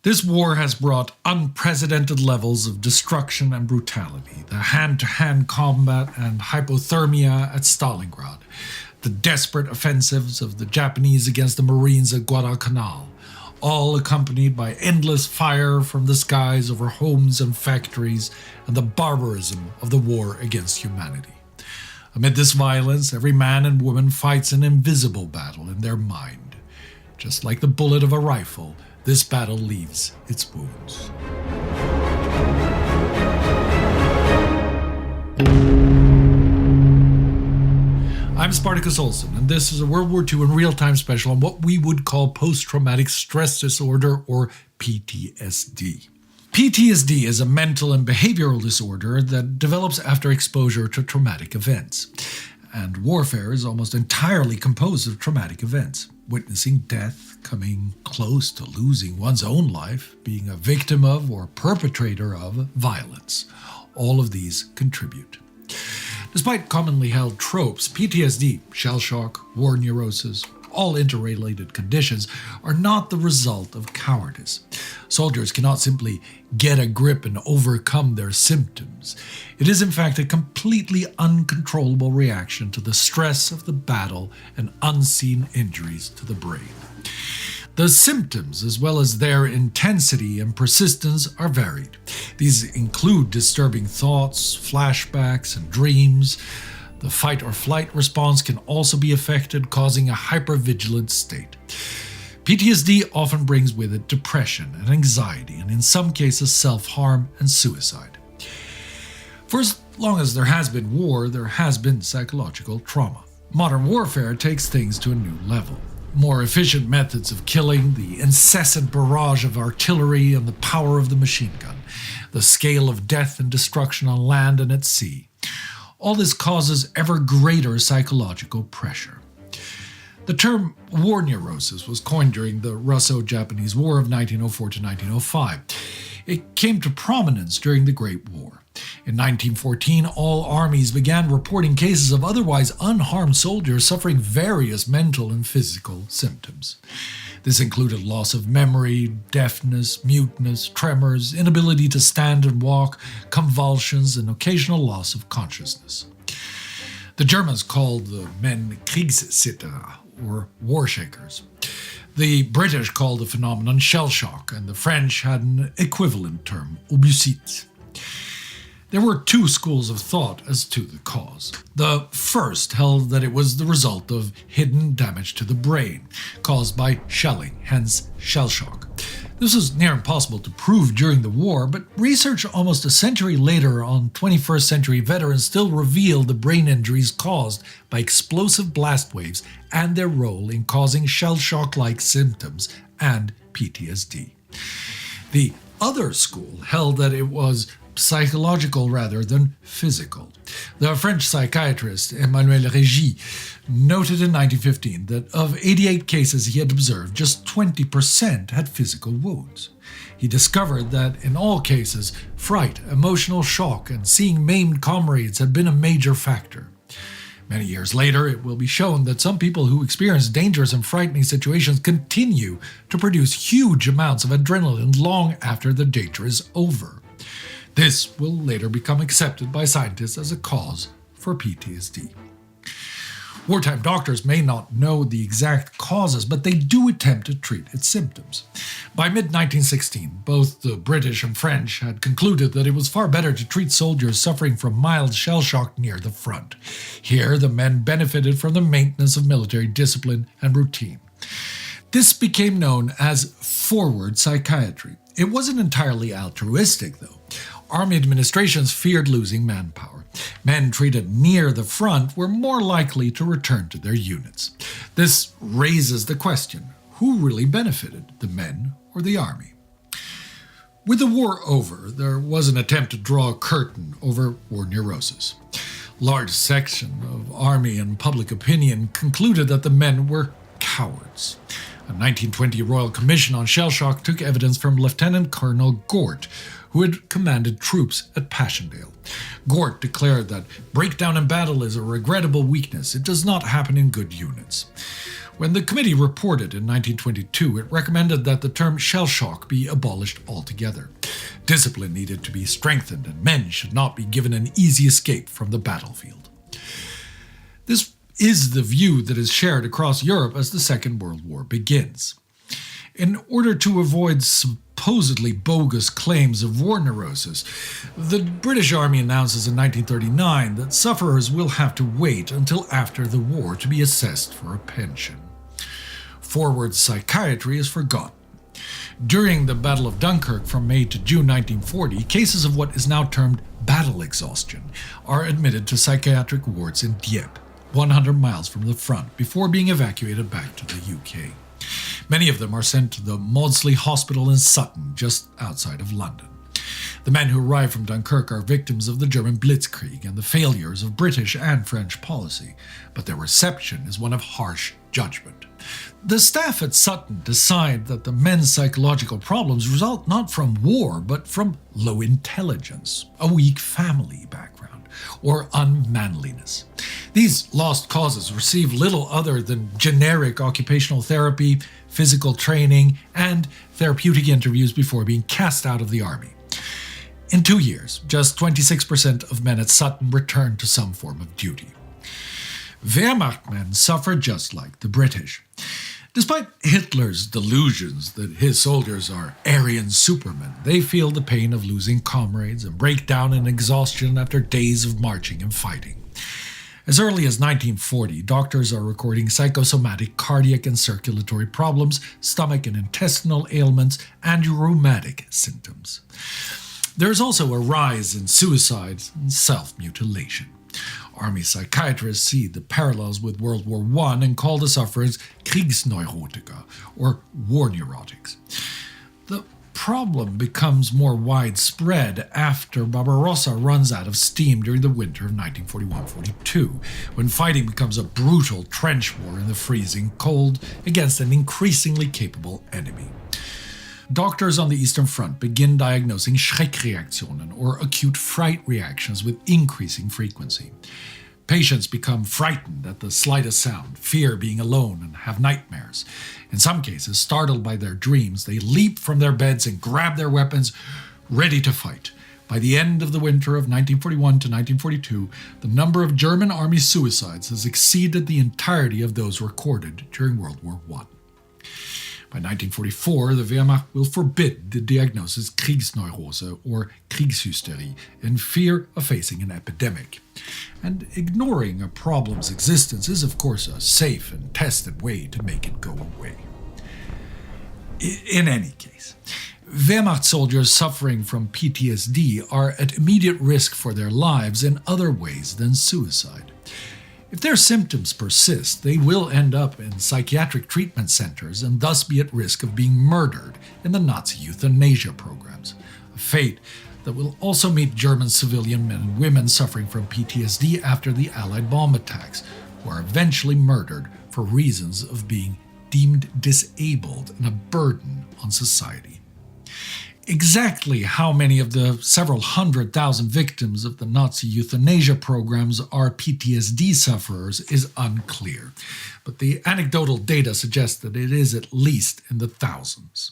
This war has brought unprecedented levels of destruction and brutality. The hand-to-hand combat and hypothermia at Stalingrad, the desperate offensives of the Japanese against the Marines at Guadalcanal, all accompanied by endless fire from the skies over homes and factories, and the barbarism of the war against humanity. Amid this violence, every man and woman fights an invisible battle in their mind. Just like the bullet of a rifle, this battle leaves its wounds. I'm Spartacus Olsson, and this is a World War II in real-time special on what we would call post-traumatic stress disorder, or PTSD. PTSD is a mental and behavioral disorder that develops after exposure to traumatic events. And warfare is almost entirely composed of traumatic events. Witnessing death, coming close to losing one's own life, being a victim of or perpetrator of violence. All of these contribute. Despite commonly held tropes, PTSD, shell shock, war neurosis, all interrelated conditions, are not the result of cowardice. Soldiers cannot simply get a grip and overcome their symptoms. It is in fact a completely uncontrollable reaction to the stress of the battle and unseen injuries to the brain. The symptoms, as well as their intensity and persistence, are varied. These include disturbing thoughts, flashbacks, and dreams. The fight or flight response can also be affected, causing a hypervigilant state. PTSD often brings with it depression and anxiety, and in some cases self-harm and suicide. For as long as there has been war, there has been psychological trauma. Modern warfare takes things to a new level. More efficient methods of killing, the incessant barrage of artillery and the power of the machine gun, the scale of death and destruction on land and at sea. All this causes ever greater psychological pressure. The term war neurosis was coined during the Russo-Japanese War of 1904 to 1905. It came to prominence during the Great War. In 1914, all armies began reporting cases of otherwise unharmed soldiers suffering various mental and physical symptoms. This included loss of memory, deafness, muteness, tremors, inability to stand and walk, convulsions, and occasional loss of consciousness. The Germans called the men Kriegszitterer, or war shakers. The British called the phenomenon shell shock, and the French had an equivalent term, obusite. There were two schools of thought as to the cause. The first held that it was the result of hidden damage to the brain, caused by shelling, hence shell shock. This was near impossible to prove during the war, but research almost a century later on 21st century veterans still revealed the brain injuries caused by explosive blast waves and their role in causing shell shock-like symptoms and PTSD. The other school held that it was psychological rather than physical. The French psychiatrist Emmanuel Régy noted in 1915 that of 88 cases he had observed, just 20% had physical wounds. He discovered that in all cases, fright, emotional shock, and seeing maimed comrades had been a major factor. Many years later, it will be shown that some people who experience dangerous and frightening situations continue to produce huge amounts of adrenaline long after the danger is over. This will later become accepted by scientists as a cause for PTSD. Wartime doctors may not know the exact causes, but they do attempt to treat its symptoms. By mid-1916, both the British and French had concluded that it was far better to treat soldiers suffering from mild shell shock near the front. Here, the men benefited from the maintenance of military discipline and routine. This became known as forward psychiatry. It wasn't entirely altruistic, though. Army administrations feared losing manpower. Men treated near the front were more likely to return to their units. This raises the question, who really benefited, the men or the army? With the war over, there was an attempt to draw a curtain over war neurosis. Large section of army and public opinion concluded that the men were cowards. A 1920 Royal Commission on Shell Shock took evidence from Lieutenant Colonel Gort, who had commanded troops at Passchendaele. Gort declared that breakdown in battle is a regrettable weakness. It does not happen in good units. When the committee reported in 1922, it recommended that the term shell shock be abolished altogether. Discipline needed to be strengthened, and men should not be given an easy escape from the battlefield. This is the view that is shared across Europe as the Second World War begins. In order to avoid supposedly bogus claims of war neurosis, the British Army announces in 1939 that sufferers will have to wait until after the war to be assessed for a pension. Forward psychiatry is forgotten. During the Battle of Dunkirk from May to June 1940, cases of what is now termed battle exhaustion are admitted to psychiatric wards in Dieppe, 100 miles from the front, before being evacuated back to the UK. Many of them are sent to the Maudsley Hospital in Sutton, just outside of London. The men who arrive from Dunkirk are victims of the German Blitzkrieg and the failures of British and French policy, but their reception is one of harsh judgment. The staff at Sutton decide that the men's psychological problems result not from war, but from low intelligence, a weak family background, or unmanliness. These lost causes receive little other than generic occupational therapy, physical training, and therapeutic interviews before being cast out of the army. In 2 years, just 26% of men at Sutton returned to some form of duty. Wehrmacht men suffer just like the British. Despite Hitler's delusions that his soldiers are Aryan supermen, they feel the pain of losing comrades and break down in exhaustion after days of marching and fighting. As early as 1940, doctors are recording psychosomatic cardiac and circulatory problems, stomach and intestinal ailments, and rheumatic symptoms. There is also a rise in suicides and self-mutilation. Army psychiatrists see the parallels with World War I and call the sufferers Kriegsneurotiker, or war neurotics. The problem becomes more widespread after Barbarossa runs out of steam during the winter of 1941-42, when fighting becomes a brutal trench war in the freezing cold against an increasingly capable enemy. Doctors on the Eastern Front begin diagnosing Schreckreaktionen, or acute fright reactions, with increasing frequency. Patients become frightened at the slightest sound, fear being alone, and have nightmares. In some cases, startled by their dreams, they leap from their beds and grab their weapons, ready to fight. By the end of the winter of 1941 to 1942, the number of German army suicides has exceeded the entirety of those recorded during World War I. By 1944, the Wehrmacht will forbid the diagnosis Kriegsneurose, or Kriegshysterie, in fear of facing an epidemic. And ignoring a problem's existence is, of course, a safe and tested way to make it go away. In any case, Wehrmacht soldiers suffering from PTSD are at immediate risk for their lives in other ways than suicide. If their symptoms persist, they will end up in psychiatric treatment centers and thus be at risk of being murdered in the Nazi euthanasia programs, a fate that will also meet German civilian men and women suffering from PTSD after the Allied bomb attacks, who are eventually murdered for reasons of being deemed disabled and a burden on society. Exactly how many of the several 100,000 victims of the Nazi euthanasia programs are PTSD sufferers is unclear, but the anecdotal data suggests that it is at least in the thousands.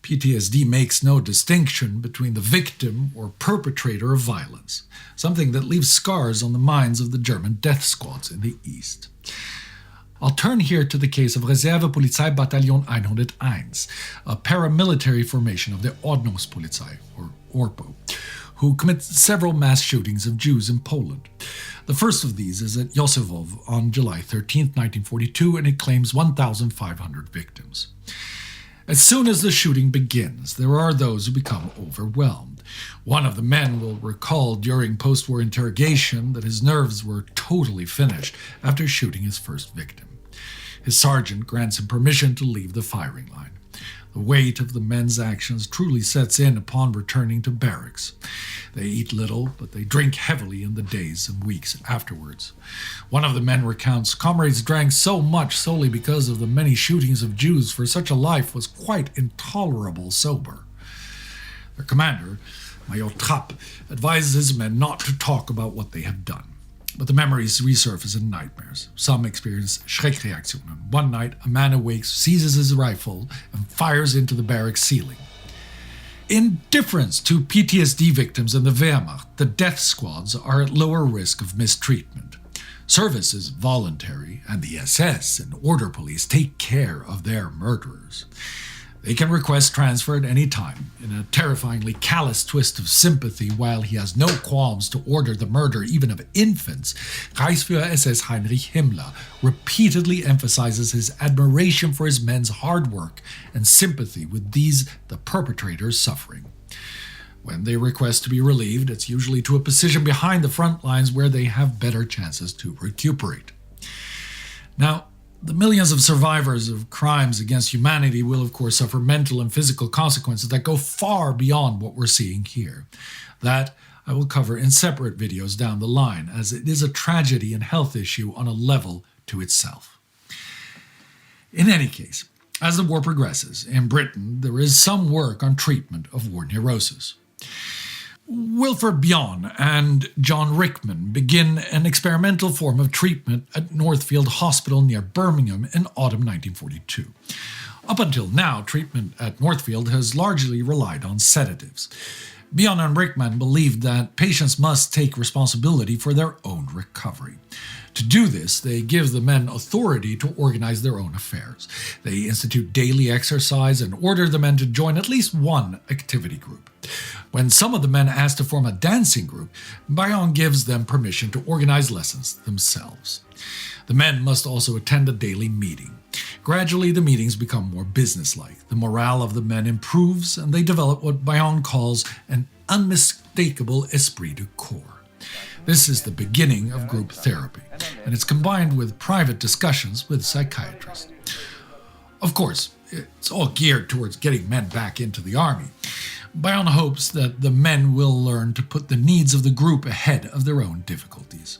PTSD makes no distinction between the victim or perpetrator of violence, something that leaves scars on the minds of the German death squads in the East. I'll turn here to the case of Reservepolizeibataillon 101, a paramilitary formation of the Ordnungspolizei, or ORPO, who commit several mass shootings of Jews in Poland. The first of these is at Josefov on July 13, 1942, and it claims 1,500 victims. As soon as the shooting begins, there are those who become overwhelmed. One of the men will recall during post-war interrogation that his nerves were totally finished after shooting his first victim. His sergeant grants him permission to leave the firing line. The weight of the men's actions truly sets in upon returning to barracks. They eat little, but they drink heavily in the days and weeks afterwards. One of the men recounts, "Comrades drank so much solely because of the many shootings of Jews, for such a life was quite intolerable sober." Their commander, Major Trapp, advises his men not to talk about what they have done. But the memories resurface in nightmares. Some experience Schreckreaktionen. One night, a man awakes, seizes his rifle, and fires into the barracks ceiling. In difference to PTSD victims in the Wehrmacht, the death squads are at lower risk of mistreatment. Service is voluntary, and the SS and order police take care of their murderers. They can request transfer at any time, in a terrifyingly callous twist of sympathy while he has no qualms to order the murder even of infants. Reichsführer SS Heinrich Himmler repeatedly emphasizes his admiration for his men's hard work and sympathy with these, the perpetrators, suffering. When they request to be relieved, it's usually to a position behind the front lines where they have better chances to recuperate. Now, the millions of survivors of crimes against humanity will, of course, suffer mental and physical consequences that go far beyond what we're seeing here. That I will cover in separate videos down the line, as it is a tragedy and health issue on a level to itself. In any case, as the war progresses, in Britain there is some work on treatment of war neurosis. Wilfred Bion and John Rickman begin an experimental form of treatment at Northfield Hospital near Birmingham in autumn 1942. Up until now, treatment at Northfield has largely relied on sedatives. Bion and Rickman believed that patients must take responsibility for their own recovery. To do this, they give the men authority to organize their own affairs. They institute daily exercise and order the men to join at least one activity group. When some of the men ask to form a dancing group, Bion gives them permission to organize lessons themselves. The men must also attend a daily meeting. Gradually, the meetings become more businesslike. The morale of the men improves, and they develop what Bion calls an unmistakable esprit de corps. This is the beginning of group therapy, and it's combined with private discussions with psychiatrists. Of course, it's all geared towards getting men back into the army. Bion hopes that the men will learn to put the needs of the group ahead of their own difficulties.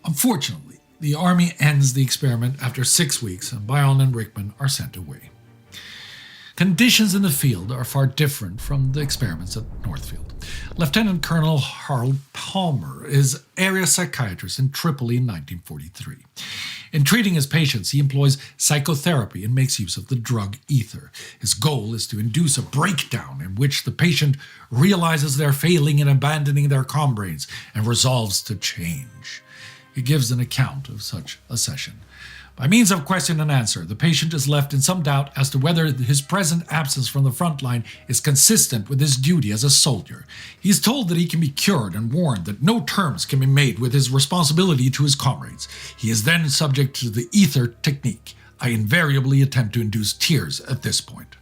Unfortunately, the army ends the experiment after 6 weeks, and Bion and Rickman are sent away. Conditions in the field are far different from the experiments at Northfield. Lieutenant Colonel Harold Palmer is area psychiatrist in Tripoli in 1943. In treating his patients, he employs psychotherapy and makes use of the drug ether. His goal is to induce a breakdown in which the patient realizes they're failing and abandoning their comrades and resolves to change. He gives an account of such a session. By means of question and answer, the patient is left in some doubt as to whether his present absence from the front line is consistent with his duty as a soldier. He is told that he can be cured and warned that no terms can be made with his responsibility to his comrades. He is then subject to the ether technique. I invariably attempt to induce tears at this point.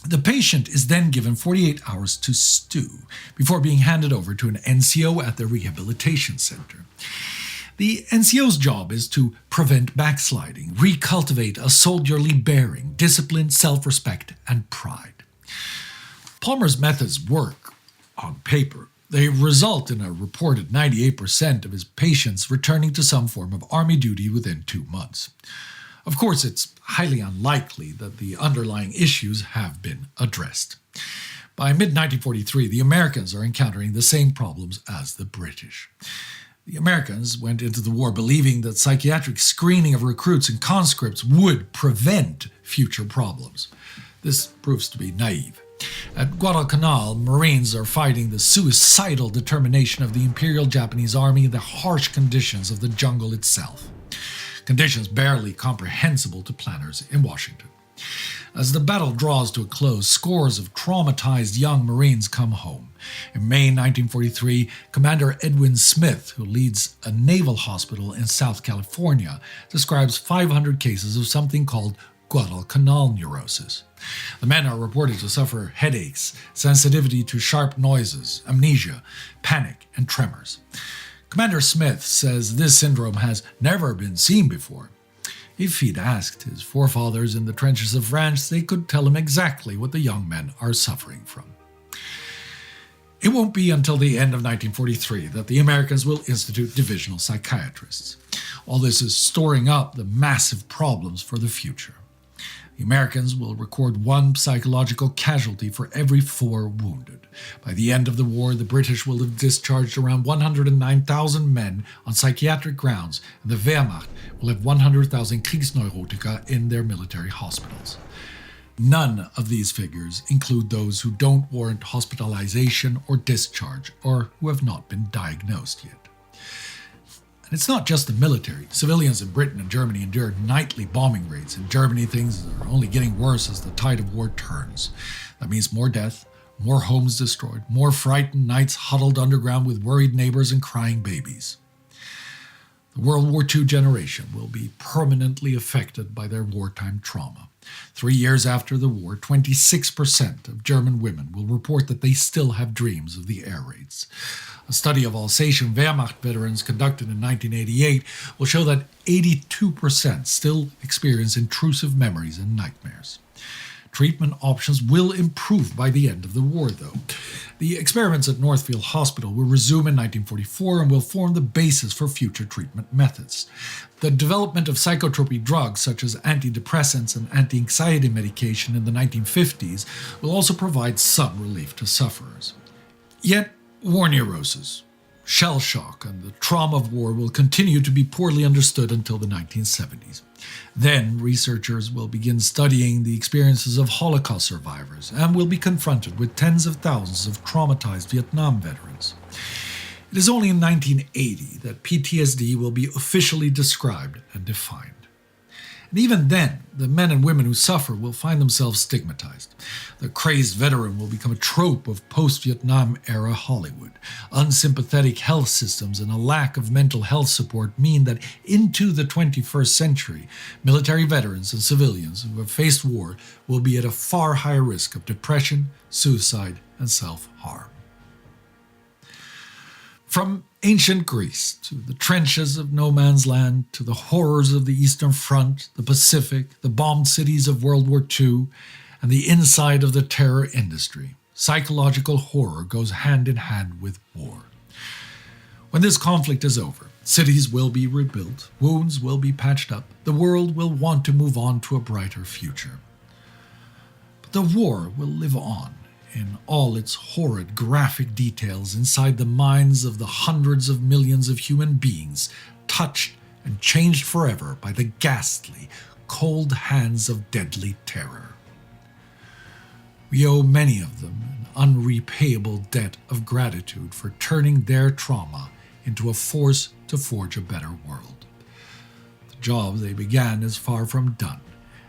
The patient is then given 48 hours to stew before being handed over to an NCO at the rehabilitation center. The NCO's job is to prevent backsliding, recultivate a soldierly bearing, discipline, self-respect, and pride. Palmer's methods work on paper. They result in a reported 98% of his patients returning to some form of army duty within 2 months. Of course, it's highly unlikely that the underlying issues have been addressed. By mid-1943, the Americans are encountering the same problems as the British. The Americans went into the war believing that psychiatric screening of recruits and conscripts would prevent future problems. This proves to be naive. At Guadalcanal, Marines are fighting the suicidal determination of the Imperial Japanese Army in the harsh conditions of the jungle itself. Conditions barely comprehensible to planners in Washington. As the battle draws to a close, scores of traumatized young Marines come home. In May 1943, Commander Edwin Smith, who leads a naval hospital in South California, describes 500 cases of something called Guadalcanal neurosis. The men are reported to suffer headaches, sensitivity to sharp noises, amnesia, panic, and tremors. Commander Smith says this syndrome has never been seen before. If he'd asked his forefathers in the trenches of France, they could tell him exactly what the young men are suffering from. It won't be until the end of 1943 that the Americans will institute divisional psychiatrists. All this is storing up the massive problems for the future. The Americans will record 1 psychological casualty for every 4 wounded. By the end of the war, the British will have discharged around 109,000 men on psychiatric grounds, and the Wehrmacht will have 100,000 Kriegsneurotiker in their military hospitals. None of these figures include those who don't warrant hospitalization or discharge, or who have not been diagnosed yet. And it's not just the military. Civilians in Britain and Germany endured nightly bombing raids. In Germany, things are only getting worse as the tide of war turns. That means more death, more homes destroyed, more frightened nights huddled underground with worried neighbors and crying babies. The World War II generation will be permanently affected by their wartime trauma. 3 years after the war, 26% of German women will report that they still have dreams of the air raids. A study of Alsatian Wehrmacht veterans conducted in 1988 will show that 82% still experience intrusive memories and nightmares. Treatment options will improve by the end of the war, though. The experiments at Northfield Hospital will resume in 1944 and will form the basis for future treatment methods. The development of psychotropic drugs such as antidepressants and anti-anxiety medication in the 1950s will also provide some relief to sufferers. Yet, war neurosis, shell shock, and the trauma of war will continue to be poorly understood until the 1970s. Then, researchers will begin studying the experiences of Holocaust survivors and will be confronted with tens of thousands of traumatized Vietnam veterans. It is only in 1980 that PTSD will be officially described and defined. And even then, the men and women who suffer will find themselves stigmatized. The crazed veteran will become a trope of post-Vietnam era Hollywood. Unsympathetic health systems and a lack of mental health support mean that into the 21st century, military veterans and civilians who have faced war will be at a far higher risk of depression, suicide, and self-harm. From ancient Greece to the trenches of no man's land, to the horrors of the Eastern Front, the Pacific, the bombed cities of World War II, and the inside of the terror industry, psychological horror goes hand in hand with war. When this conflict is over, cities will be rebuilt, wounds will be patched up, the world will want to move on to a brighter future. But the war will live on in all its horrid graphic details inside the minds of the hundreds of millions of human beings touched and changed forever by the ghastly, cold hands of deadly terror. We owe many of them an unrepayable debt of gratitude for turning their trauma into a force to forge a better world. The job they began is far from done,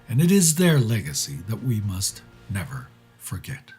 and it is their legacy that we must never forget.